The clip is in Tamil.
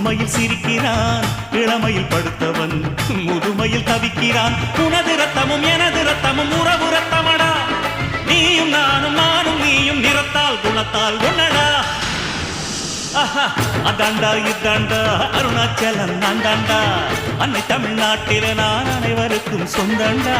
புதுமையில் சிரிக்கிறான், இளமையில் படுத்தவன் முதுமையில் தவிக்கிறான். உனது ரத்தமும் எனது ரத்தமும் உறவு ரத்தமடா, நீயும் நானும் நானும் நீயும் நிறத்தால் குணத்தால் ஒன்னடா. அதாண்டா இதாண்டா அருணாச்சலம் நான் தாண்டா, அன்னை தமிழ்நாட்டில நான் அனைவருக்கும் சொந்தண்டா.